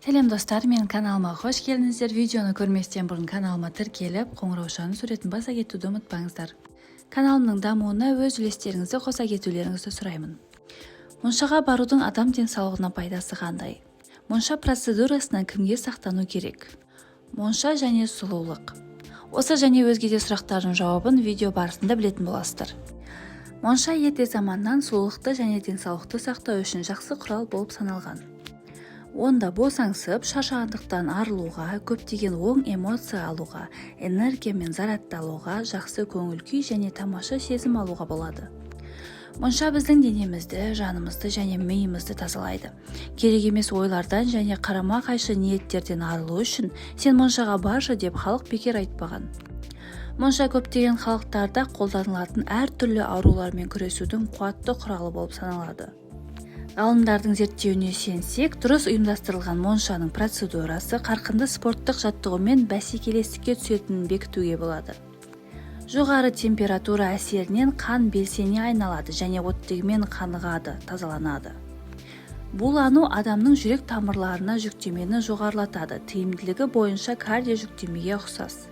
Сәлем достар, менің каналыма қош келдіңіздер. Видеоны көрместен бұрын каналыма тіркеліп, қоңыраушаның суретін баса кетуді ұмытпаңыздар. Каналымның дамуына өз үлестеріңізді қоса кетулеріңізді сұраймын. Моншаға барудың адам денсаулығына пайдасы қандай? Монша процедурасынан кімге сақтану керек? Монша және сұлулық. Осы және өзге де сұрақтардың жауабын видео барысында білетін боласыздар. Монша ерте заманнан сұлулықты және денсаулықты сақтау үшін жақсы құрал болып саналған. Онда босаңсып, шаршағандықтан арылуға, көптеген оң эмоция алуға, энергия мен заратты алуға, жақсы көңіл күй және тамаша сезім алуға болады. Монша біздің денемізді, жанымызды және миымызды тазалайды. Керек емес ойлардан және қарама-қайшы ниеттерден арылу үшін сен моншаға баршы деп халық бекер айтпаған. Монша көптеген халықтарда қолданылатын әртүрлі аурулармен күресудің қуатты құралы болып саналады. Ғалымдардың зерттеуіне сенсек, дұрыс ұйымдастырылған моншаның процедурасы қарқынды спорттық жаттығумен бәсекелестікке түсетінін бекітуге болады. Жоғары температура әсерінен қан белсене айналады және оттегімен қанығады, тазаланады. Булану адамның жүрек тамырларына жүктемені жоғарылатады, тиімділігі бойынша кардио жүктемеге ұқсас.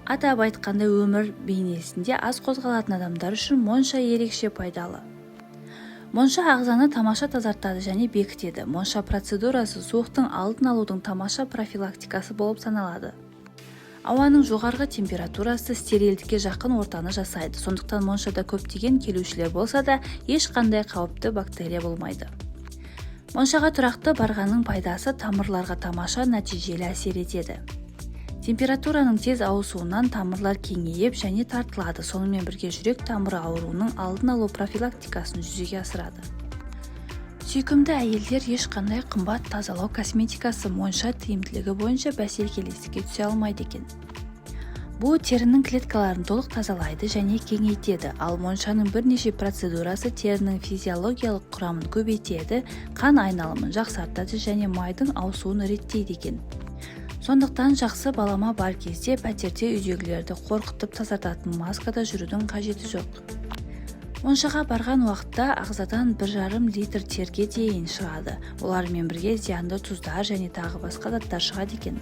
Атап айтқанда, өмір бейнесінде аз қозғалатын адамдар үшін монша ерекше пайдалы. Монша ағзаны тамаша тазартады және бекітеді. Монша процедурасы суықтың алдын алудың тамаша профилактикасы болып саналады. Ауаның жоғарғы температурасы стерилдікке жақын ортаны жасайды. Сондықтан моншада көптеген келушілер болса да, ешқандай қауіпті бактерия болмайды. Моншаға тұрақты барғанның пайдасы тамырларға тамаша нәтижелі әсер етеді. Температураның тез ауысуынан тамырлар кеңейіп және тартылады. Сонымен бірге жүрек тамыры ауруының алдын алу профилактикасын жүзеге асырады. Сүйкімді әйелдер ешқандай қымбат тазалау косметикасы монша тиімділігі бойынша бәсекелестікке түсе алмайды екен. Бұл терінің клеткаларын толық тазалайды және кеңейтеді, ал моншаның бірнеше процедурасы терінің физиологиялық құрамын көбейтеді, қан айналымын жақсартады және майдың ауысуын реттейді екен. Сондықтан жақсы балама бар кезде пәтерде үйдегілерді қорқытып тазартатын маскада жүрудің қажеті жоқ. Моншаға барған уақытта ағзадан 1,5 литр терге дейін шығады. Олармен бірге зиянды тұздар және тағы басқа заттар шығады екен.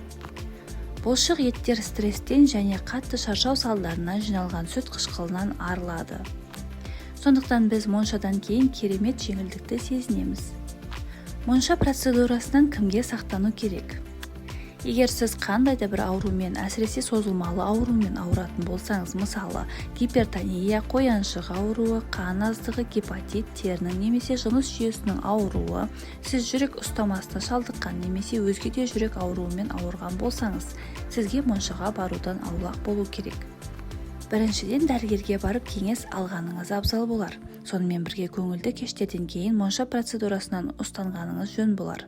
Бұлшық еттер стресстен және қатты шаршау салдарынан жиналған сүт қышқылынан арылады. Сондықтан біз моншадан кейін керемет жеңілдікті сезінеміз. Монша процедурасынан кімге сақтану керек? Егер сіз қандай да бір аурумен, әсіресе созылмалы аурумен ауыратын болсаңыз, мысалы, гипертония, қояншық ауруы, қан аздығы, гепатит, терінің немесе жыныс жүйесінің ауруы, сіз жүрек ұстамасына шалдыққан немесе өзге де жүрек ауруымен ауырған болсаңыз, сізге моншаға барудан аулақ болу керек. Біріншіден, дәрігерге барып кеңес алғаныңыз абзал болар. Сонымен бірге көңілді кештерден кейін монша процедурасынан ұстанғаныңыз жөн болар.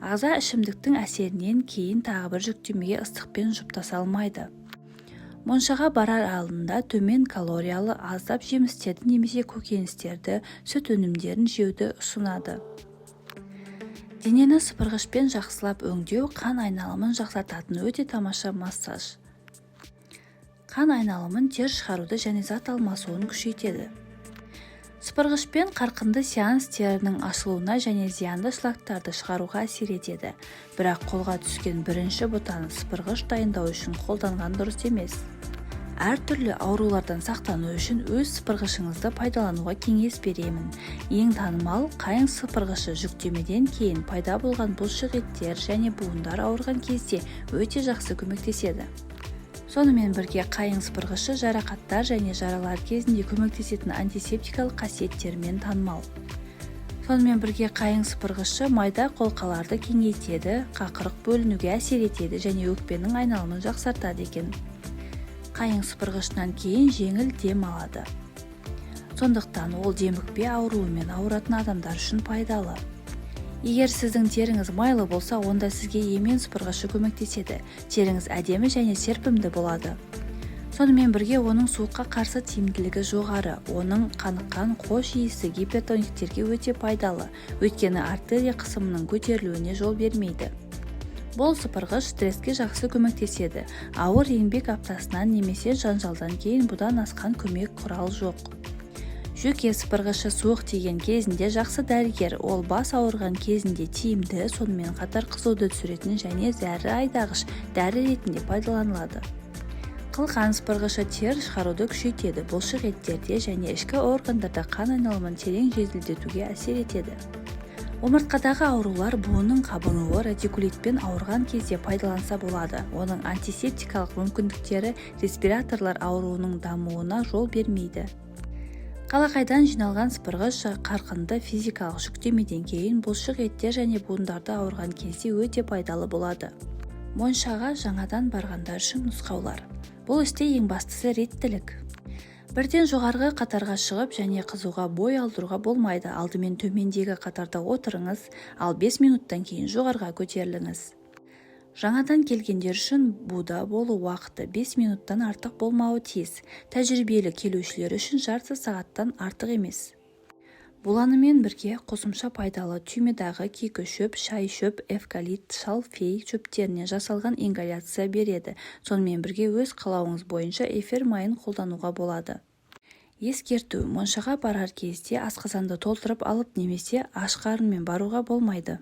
Ағза ішімдіктің әсерінен кейін тағы бір жүктемеге ыстықпен жұптаса алмайды. Моншаға барар алдында төмен калориялы аздап жемістерді немесе көкөністерді, сүт өнімдерін жеуді ұсынады. Денені сыпырғышпен жақсылап өңдеу қан айналымын жақсартатын өте тамаша массаж. Қан айналымын тер шығаруды және зат алмасуын күшейтеді. Сыпырғышпен қарқынды сеанс терінің ашылуына және зиянды шлактарды шығаруға әсер етеді. Бірақ қолға түскен бірінші бұтаны сыпырғыш дайындау үшін қолданған дұрыс емес. Әртүрлі аурулардан сақтану үшін өз сыпырғышыңызды пайдалануға кеңес беремін. Ең танымал қайың сыпырғышы жүктемеден кейін пайда болған бұлшық еттер және буындар ауырған кезде өте жақсы көмектеседі. Сонымен бірге қайың сыпырғышы жарақаттар және жаралар кезінде көмектесетін антисептикалық қасиеттермен танымал. Сонымен бірге қайың сыпырғышы майда қолқаларды кеңейтеді, қақырық бөлінуге әсер етеді және өкпенің айналымын жақсартады екен. Қайың сыпырғышынан кейін жеңіл дем алады. Сондықтан ол демікпе ауруымен ауыратын адамдар үшін пайдалы. Егер сіздің теріңіз майлы болса, онда сізге емен сыпырғышы көмектеседі. Теріңіз әдемі және серпімді болады. Сонымен бірге оның суыққа қарсы тиімділігі жоғары. Оның қаныққан қош иісі гипертониктерге өте пайдалы, өйткені артерия қысымының көтерілуіне жол бермейді. Бұл сыпырғыш стресске жақсы көмектеседі. Ауыр еңбек аптасынан немесе жанжалдан кейін бұдан асқан көмек құрал жоқ. жүйке сыпырғышы суық тиген кезінде жақсы дәрігер, ол бас ауырған кезінде тиімді, сонымен қатар қызуды түсіретін және зәрі айдағыш дәрі ретінде пайдаланылады. Қылқан сыпырғышы тер шығаруды күшейтеді, бұлшық еттерде және ішкі органдарда қан айналымын терең жеделдетуге әсер етеді. Омыртқадағы аурулар буынның қабынуы радикулитпен ауырған кезде пайдаланса болады. Оның антисептикалық мүмкіндіктері респираторлар ауруының дамуына жол бермейді. Қалақайдан жиналған сыпырғыш қарқынды физикалық жүктемеден кейін бұлшық еттер және буындарды ауырған кезде өте пайдалы болады. Моншаға жаңадан барғандар үшін нұсқаулар. Бұл істе ең бастысы реттілік. Бірден жоғарғы қатарға шығып және қызуға бой алдыруға болмайды. Алдымен төмендегі қатарда отырыңыз, ал 5 минуттан кейін жоғарыға көтеріліңіз. Жаңадан келгендер үшін буда болу уақыты 5 минуттан артық болмауы тиіс. Тәжірибелі келушілер үшін жарты сағаттан артық емес. Буланымен бірге қосымша пайдалы түймедағы кикі шөп, шай шөп, эвкалипт, шалфей шөптерінен жасалған ингаляция береді. Сонымен бірге өз қалауыңыз бойынша эфир майын қолдануға болады. Ескерту: моншаға барар кезде асқазанды толтырып алып немесе аш қарынмен баруға болмайды.